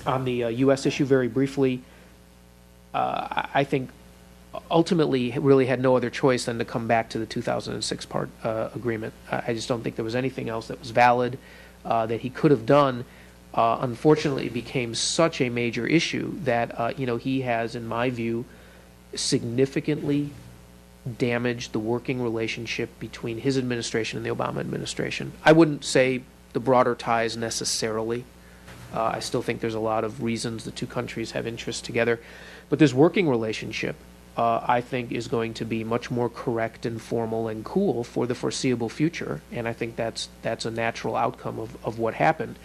On the U.S. issue, very briefly, I think ultimately really had no other choice than to come back to the 2006 agreement. I just don't think there was anything else that was valid that he could have done. Unfortunately, it became such a major issue that he has, in my view, significantly damaged the working relationship between his administration and the Obama administration. I wouldn't say the broader ties necessarily. I still think there's a lot of reasons the two countries have interests together. But this working relationship, I think, is going to be much more correct and formal and cool for the foreseeable future. And I think that's a natural outcome of what happened.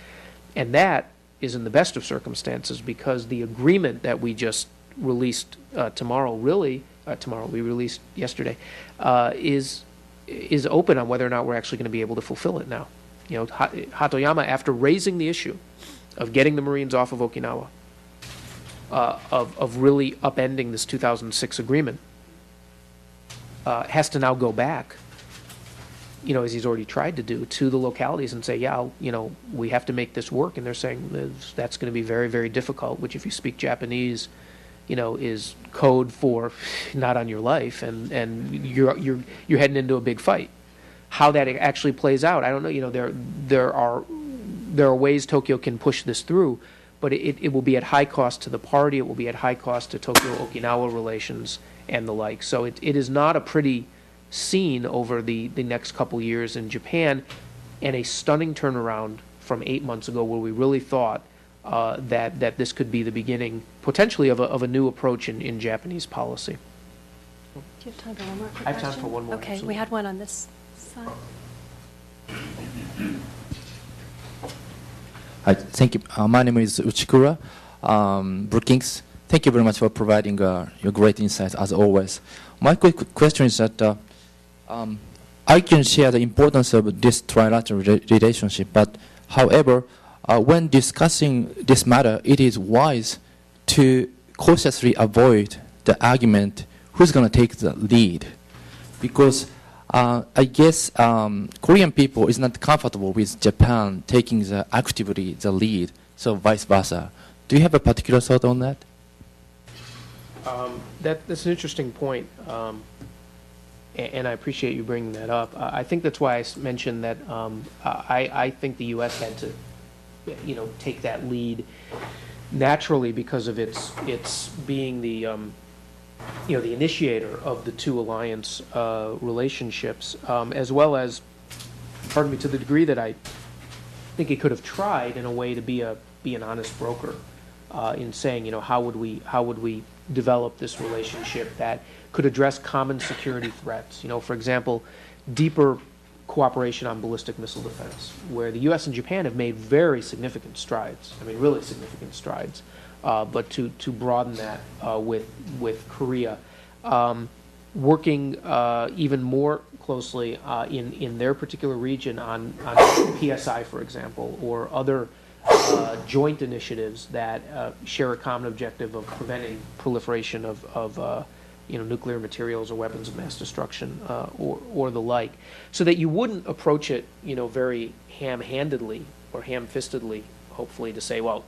And that is in the best of circumstances, because the agreement that we just released tomorrow, we released yesterday, is open on whether or not we're actually going to be able to fulfill it now. Hatoyama, after raising the issue of getting the Marines off of Okinawa, of really upending this 2006 agreement, has to now go back, as he's already tried to do, to the localities and say, we have to make this work. And they're saying that's going to be very, very difficult, which, if you speak Japanese, is code for not on your life, and you're heading into a big fight. How that actually plays out, I don't know. There are ways Tokyo can push this through, but it will be at high cost to the party. It will be at high cost to Tokyo-Okinawa relations and the like. So it is not a pretty scene over the next couple years in Japan, and a stunning turnaround from 8 months ago, where we really thought that this could be the beginning, potentially, of a new approach in Japanese policy. Do you have time for one more quick I have time question? for one more. Okay, Absolutely. we had one on this side. Hi, thank you. My name is Uchikura Brookings. Thank you very much for providing your great insights, as always. My quick question is that I can share the importance of this trilateral relationship, but however, when discussing this matter, it is wise to cautiously avoid the argument who's going to take the lead, because I guess Korean people is not comfortable with Japan taking actively the lead, so vice versa. Do you have a particular thought on that? That's an interesting point, and I appreciate you bringing that up. I think that's why I mentioned that I think the U.S. had to, take that lead naturally, because of its being the the initiator of the two alliance relationships, as well as, pardon me, to the degree that I think it could have tried in a way to be an honest broker in saying, how would we develop this relationship that could address common security threats. For example, deeper cooperation on ballistic missile defense, where the U.S. and Japan have made very significant strides. I mean, really significant strides. But to broaden that with Korea, working even more closely in their particular region on PSI, for example, or other joint initiatives that share a common objective of preventing proliferation of nuclear materials or weapons of mass destruction or the like, so that you wouldn't approach it very ham-handedly or ham-fistedly, hopefully, to say, well,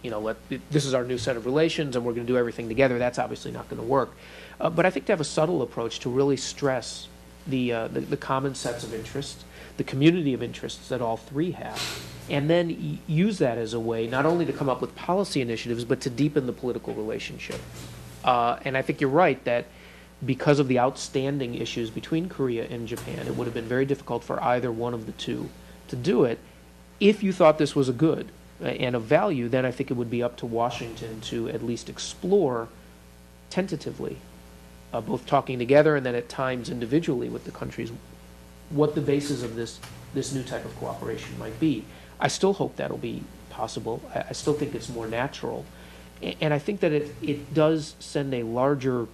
this is our new set of relations and we're going to do everything together. That's obviously not going to work. But I think to have a subtle approach to really stress the common sets of interests, the community of interests that all three have, and then use that as a way not only to come up with policy initiatives, but to deepen the political relationship. And I think you're right that because of the outstanding issues between Korea and Japan, it would have been very difficult for either one of the two to do it. If you thought this was a good and of value, then I think it would be up to Washington to at least explore tentatively, both talking together and then at times individually with the countries, what the basis of this new type of cooperation might be. I still hope that'll be possible. I still think it's more natural. And I think that it does send a larger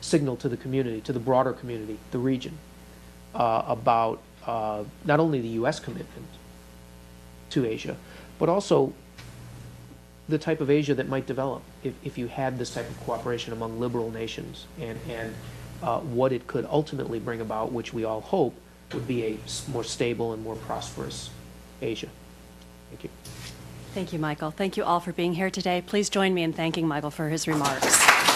signal to the community, to the broader community, the region, about not only the U.S. commitment to Asia, but also the type of Asia that might develop if you had this type of cooperation among liberal nations, and what it could ultimately bring about, which we all hope would be a more stable and more prosperous Asia. Thank you. Thank you, Michael. Thank you all for being here today. Please join me in thanking Michael for his remarks.